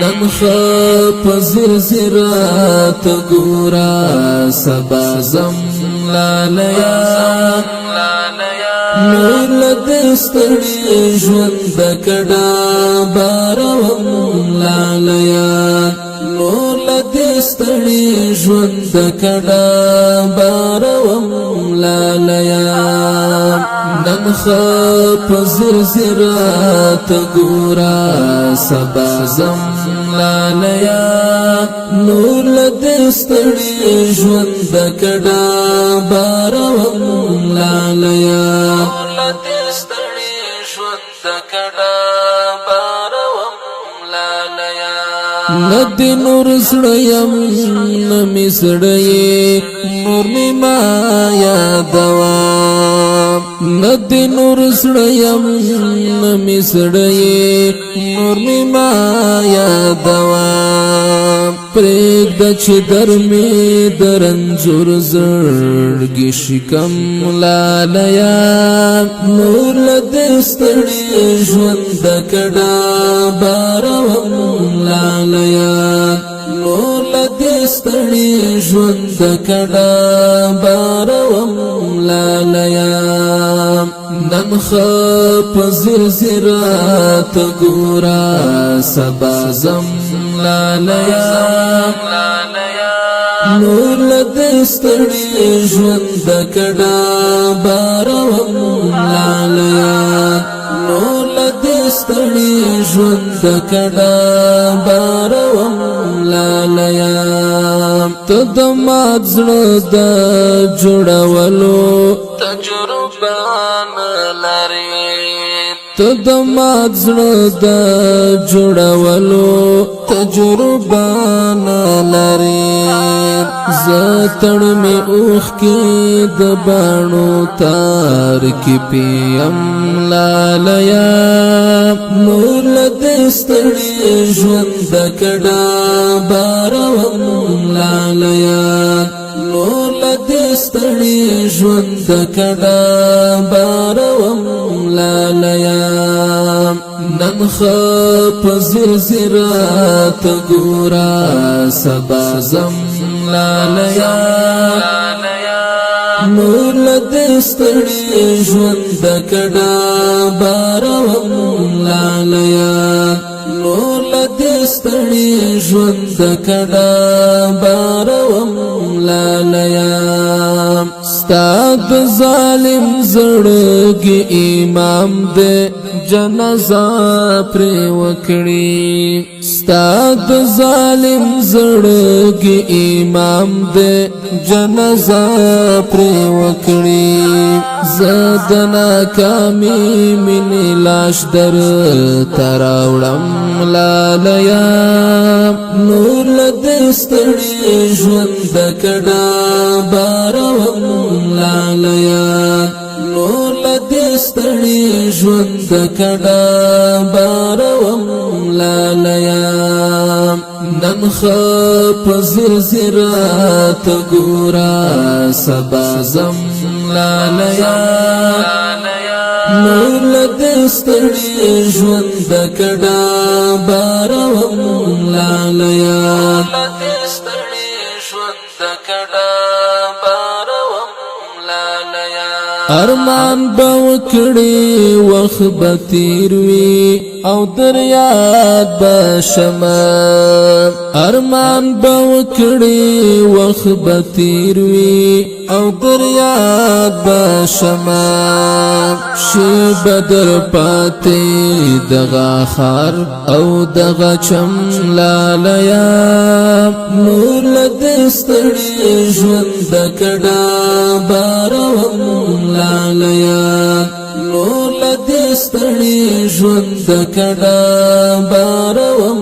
نن خپ زرزرات ګورا سبا زم لالیا نور لدستړي ژوند کډا بارم لالیا نور لدستړي ژوند کډا بارم لالیا نن خپ زرزرات ګورا سبا زم لالیا نور لدستړي ژوند کډا بارم لالیا نور لدستړي ژوند کډا بارم لالیا ندی نور سړیم نمی سړی نور می ما یادوا ندی نور سړیم نمی سړی نور می ما یادوا پرېږد چې در می درنځور زړګي شکم لالیا نور لدستړي ژوند کډا بارم لالیا نور لدستړي ژوند کډا بارم لالیا نن خپ زرزرات ګورا سبا زم لالیا نور لدستړي ژوند کډا بارم لالیا نور لدستړي ژوند کډا بارم لالیا تدمات زړه د جوړولو تجربه لري تدمات زړه د جوړولو تجربه لري زتړ می اوخ کې د باڼو تار کې پیم لالیا نور لدستړي ژوند کډا بارم لالیا نور لدستړي ژوند کډا بارم لالیا نن خپ زرزرات ګورا سبا زم لالیا نور لدستړي ژوند کډا بارم لالیا نور لدستړي ژوند کډا بارم لالیا ستاد ظالم زړګي امام دې جنازه پر وکړي ستاد ظالم زړګي امام دې جنازه پر وکړي زدنا کامی من لاش در تراوړم لالیا نور لدستړي ژوند کډا بارم لالیا نور لدستړي ژوند کډا بارم لالیا نن خپ زرزرات ګورا سبا زم لالیا نور لدستړي ژوند کډا بارم لالیا لدستړي ژوند کډا بارم لالیا ارمان بوکړي وخت به تیر وي او دریاد بشما ارمان بوکړي وخت به تیر وي او دریاد بشما شي بدر پاتې دغه خار او دغه چم لالیا نور لدستړي ژوند کډا بارم لالیا نور لدستړي ژوند کډا بارم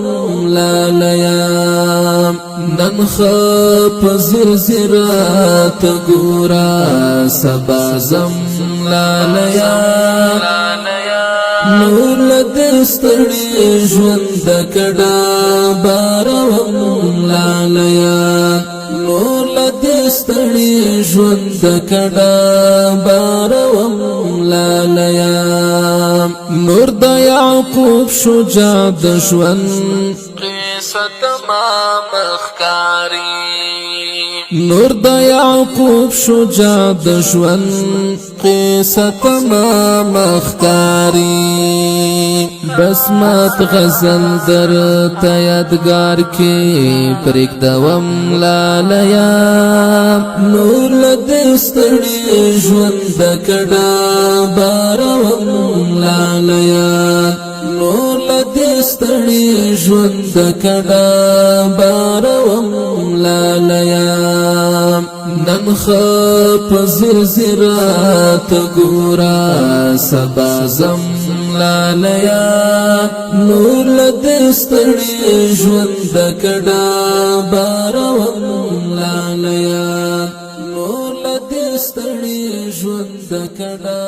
لالیا نن خپ زرزرات ګورا سبا زم لالیا نور لدستړي ژوند کډا بارم لالیا نور لدستړي ژوند کډا بارم لالیا نور د یعقوب شجاع د ژوند ستمام اخکاری نور د یعقوب شجاع د ژوند قصه تمام اخکاری بسمت غزل در یادگار کی پرېږدوم لالیا نور له دې ستړي ژوند کډه باروم لالیا نور له دې ستړي ژوند کډه باروم لالیا نن خپ زرزرات ګورا سبا زم لالیا نور له دې ستړي ژوند کډه باروم لالیا نور له دې ستړي ژوند کډه